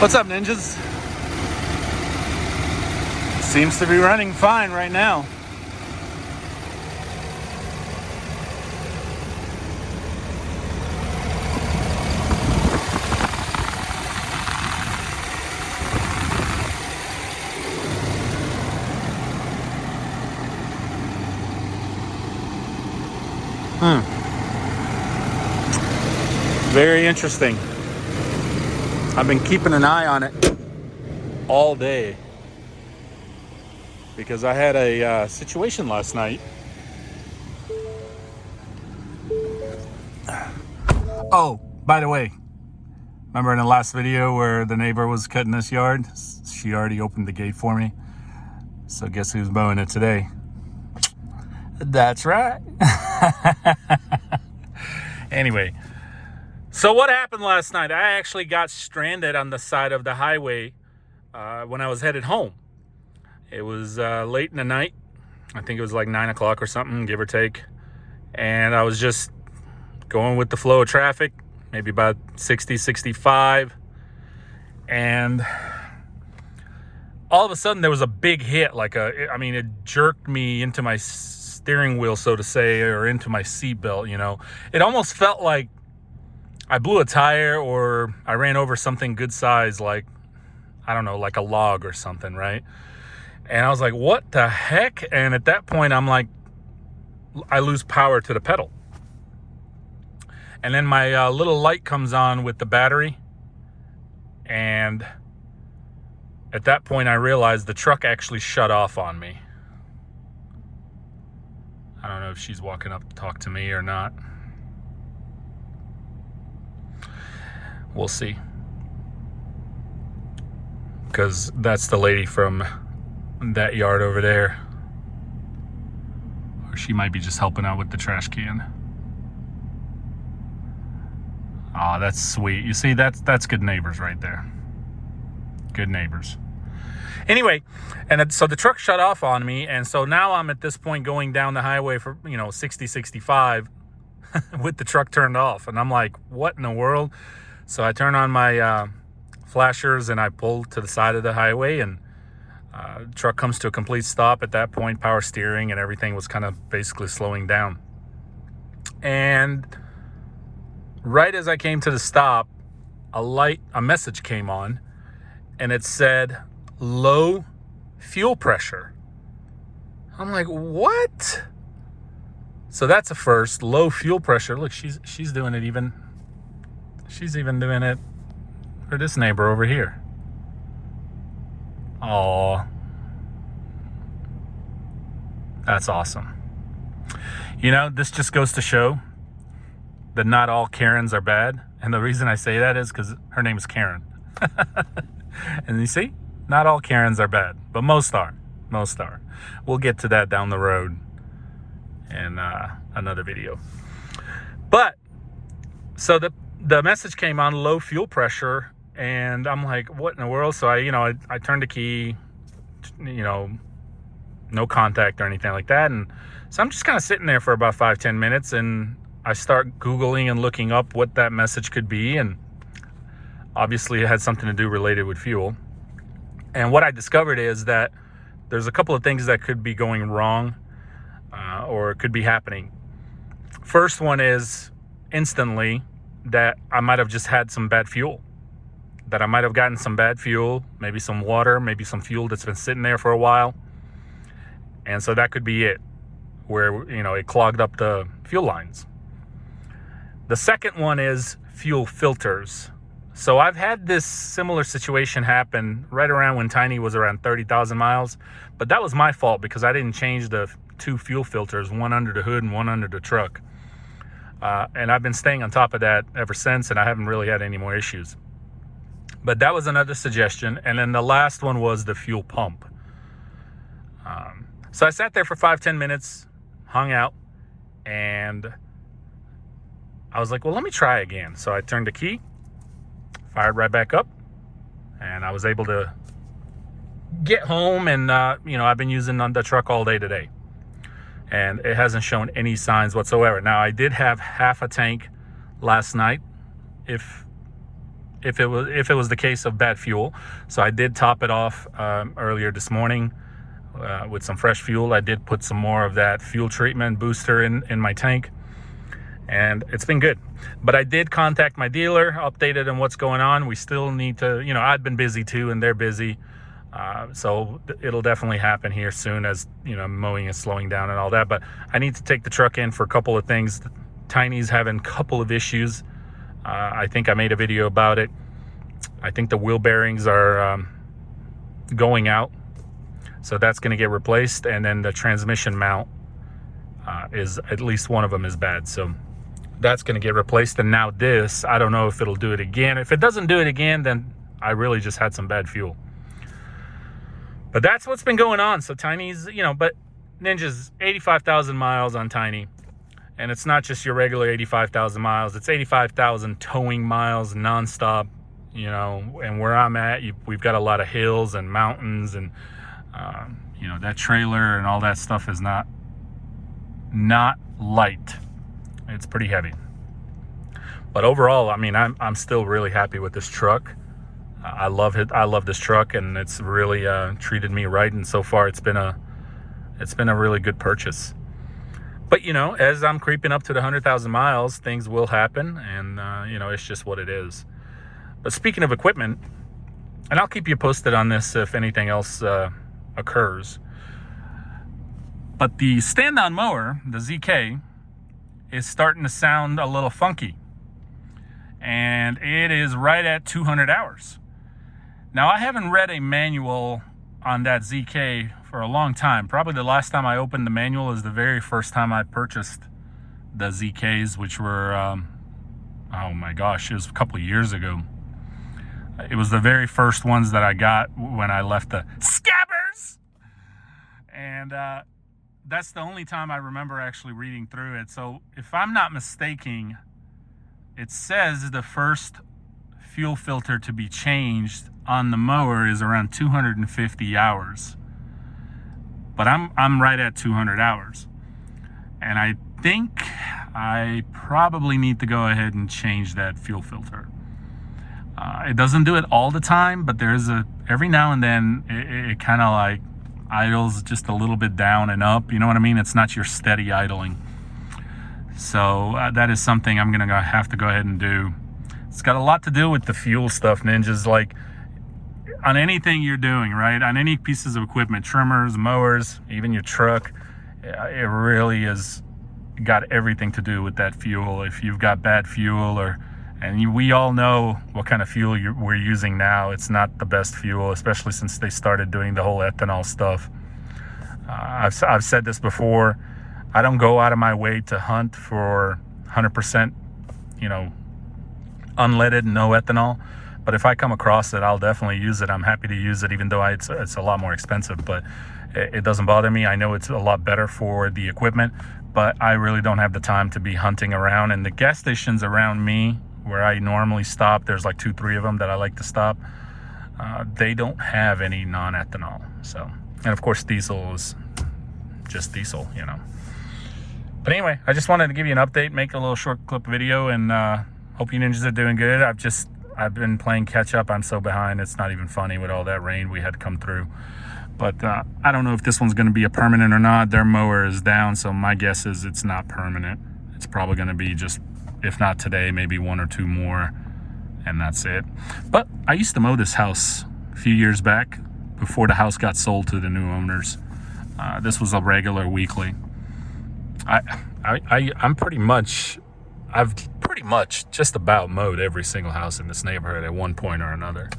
What's up, ninjas? Seems to be running fine right now. Very interesting. I've been keeping an eye on it all day because I had a situation last night. Oh, by the way, remember in the last video where the neighbor was cutting this yard? She already opened the gate for me. So guess who's mowing it today? That's right. Anyway, so what happened last night? I actually got stranded on the side of the highway when I was headed home. It was late in the night. I think it was like 9 o'clock or something, give or take. And I was just going with the flow of traffic, maybe about 60, 65. And all of a sudden there was a big hit, it jerked me into my steering wheel, so to say, or into my seatbelt, you know. It almost felt like I blew a tire or I ran over something good size, like, I don't know, like a log or something, right? And I was like, what the heck? And at that point, I'm like, I lose power to the pedal. And then my little light comes on with the battery. And at that point, I realized the truck actually shut off on me. I don't know if she's walking up to talk to me or not. We'll see. Because that's the lady from that yard over there. Or she might be just helping out with the trash can. Oh, that's sweet. You see, that's good neighbors right there. Good neighbors. Anyway, so the truck shut off on me, and so now I'm at this point going down the highway for, 60, 65 with the truck turned off. And I'm like, what in the world? So I turn on my flashers and I pull to the side of the highway, and the truck comes to a complete stop. At that point, power steering and everything was kind of basically slowing down. And right as I came to the stop, a message came on, and it said low fuel pressure. I'm like, what? So that's a first, low fuel pressure. Look, she's doing it even. She's even doing it for this neighbor over here. Oh, that's awesome. This just goes to show that not all Karens are bad. And the reason I say that is because her name is Karen. And you see, not all Karens are bad, but most are. Most are. We'll get to that down the road in another video. But, so the message came on, low fuel pressure, and I'm like, what in the world? So I turned the key, no contact or anything like that. And so I'm just kind of sitting there for about 5-10 minutes, and I start Googling and looking up what that message could be. And obviously it had something to do related with fuel. And what I discovered is that there's a couple of things that could be going wrong or could be happening. First one is instantly that I might have just had some bad fuel. That I might have gotten some bad fuel, maybe some water, maybe some fuel that's been sitting there for a while. And so that could be it, where, it clogged up the fuel lines. The second one is fuel filters. So I've had this similar situation happen right around when Tiny was around 30,000 miles, but that was my fault because I didn't change the two fuel filters, one under the hood and one under the truck. And I've been staying on top of that ever since, and I haven't really had any more issues. But that was another suggestion. And then the last one was the fuel pump. So I sat there for 5-10 minutes, hung out, and I was like, well, let me try again. So I turned the key, fired right back up, and I was able to get home. And, I've been using the truck all day today, and it hasn't shown any signs whatsoever. Now, I did have half a tank last night, if if it was the case of bad fuel. So I did top it off earlier this morning with some fresh fuel. I did put some more of that fuel treatment booster in my tank, and it's been good. But I did contact my dealer, updated on what's going on. We still need to, I've been busy too, and they're busy. So it'll definitely happen here soon, as mowing is slowing down and all that. But I need to take the truck in for a couple of things. Tiny's having a couple of issues. I think I made a video about it. I think the wheel bearings are going out, so that's going to get replaced. And then the transmission mount is, at least one of them is bad, so that's going to get replaced. And now this, I don't know if it'll do it again. If it doesn't do it again, then I really just had some bad fuel. But that's what's been going on. So Tiny's, but Ninja's 85,000 miles on Tiny. And it's not just your regular 85,000 miles. It's 85,000 towing miles nonstop, and where I'm at, we've got a lot of hills and mountains, and, that trailer and all that stuff is not light. It's pretty heavy. But overall, I mean, I'm still really happy with this truck. I love it. I love this truck, and it's really treated me right. And so far, it's been a really good purchase. But as I'm creeping up to the 100,000 miles, things will happen, and it's just what it is. But speaking of equipment, and I'll keep you posted on this if anything else occurs. But the stand-on mower, the ZK, is starting to sound a little funky, and it is right at 200 hours. Now, I haven't read a manual on that ZK for a long time. Probably the last time I opened the manual is the very first time I purchased the ZKs, which were, oh my gosh, it was a couple of years ago. It was the very first ones that I got when I left the Scabbers. And that's the only time I remember actually reading through it. So if I'm not mistaken, it says the first fuel filter to be changed on the mower is around 250 hours. But I'm right at 200 hours. And I think I probably need to go ahead and change that fuel filter. It doesn't do it all the time, but there's every now and then it kind of like idles just a little bit down and up. You know what I mean? It's not your steady idling. So that is something I'm gonna have to go ahead and do. It's got a lot to do with the fuel stuff, Ninjas. Like on anything you're doing, right? On any pieces of equipment, trimmers, mowers, even your truck, it really has got everything to do with that fuel. If you've got bad fuel, we all know what kind of fuel we're using now. It's not the best fuel, especially since they started doing the whole ethanol stuff. I've said this before. I don't go out of my way to hunt for 100%, unleaded, no ethanol. But if I come across it, I'll definitely use it. I'm happy to use it, even though it's a lot more expensive. But it doesn't bother me. I know it's a lot better for the equipment, but I really don't have the time to be hunting around. And the gas stations around me, where I normally stop, there's like 2-3 of them that I like to stop. They don't have any non-ethanol. So, and of course, diesel is just diesel, But anyway, I just wanted to give you an update, make a little short clip video, and hope you ninjas are doing good. I've been playing catch up. I'm so behind. It's not even funny with all that rain we had come through. But I don't know if this one's going to be a permanent or not. Their mower is down, so my guess is it's not permanent. It's probably going to be just, if not today, maybe 1 or 2 more, and that's it. But I used to mow this house a few years back before the house got sold to the new owners. This was a regular weekly. I've pretty much just about mowed every single house in this neighborhood at one point or another.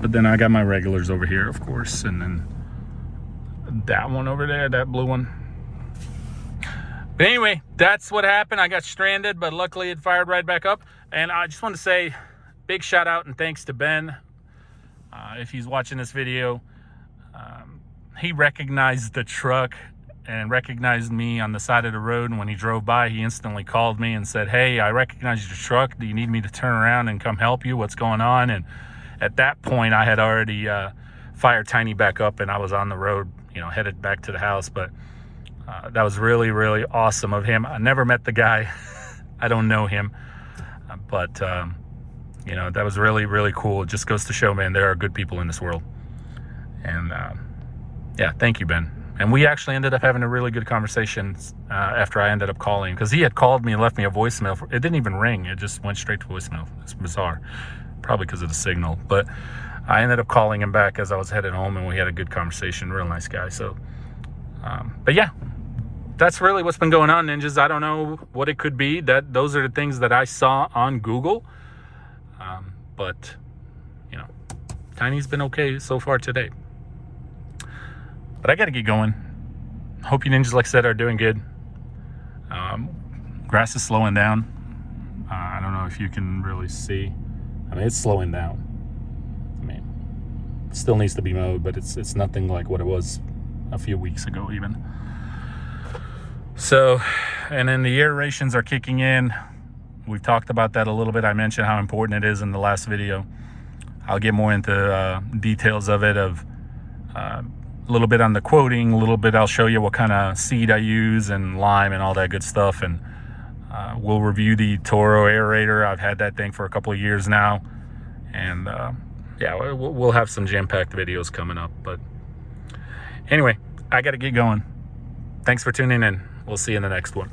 But then I got my regulars over here, of course, and then that one over there, that blue one. But anyway, that's what happened. I got stranded, but luckily it fired right back up. And I just want to say big shout out and thanks to Ben. If he's watching this video, he recognized the truck and recognized me on the side of the road. And when he drove by, he instantly called me and said, "Hey, I recognize your truck. Do you need me to turn around and come help you? What's going on?" And at that point, I had already fired Tiny back up, and I was on the road, headed back to the house. But that was really, really awesome of him. I never met the guy. I don't know him. But You know, that was really, really cool. It just goes to show, man, there are good people in this world. And yeah, thank you, Ben. And we actually ended up having a really good conversation after I ended up calling, because he had called me and left me a voicemail. It didn't even ring. It just went straight to voicemail. It's bizarre, probably because of the signal. But I ended up calling him back as I was headed home, and we had a good conversation. Real nice guy. So, but yeah, that's really what's been going on, ninjas. I don't know what it could be. Those are the things that I saw on Google. But, you know, Tiny's been okay so far today. But I got to get going. Hope you ninjas, like I said, are doing good. Grass is slowing down. I don't know if you can really see. I mean, it's slowing down. I mean, it still needs to be mowed, but it's nothing like what it was a few weeks ago even. So, and then the aerations are kicking in. We've talked about that a little bit. I mentioned how important it is in the last video. I'll get more into details of it, a little bit on the quoting, a little bit I'll show you what kind of seed I use and lime and all that good stuff. And we'll review the Toro aerator. I've had that thing for a couple of years now. And yeah, we'll have some jam-packed videos coming up. But anyway, I got to get going. Thanks for tuning in. We'll see you in the next one.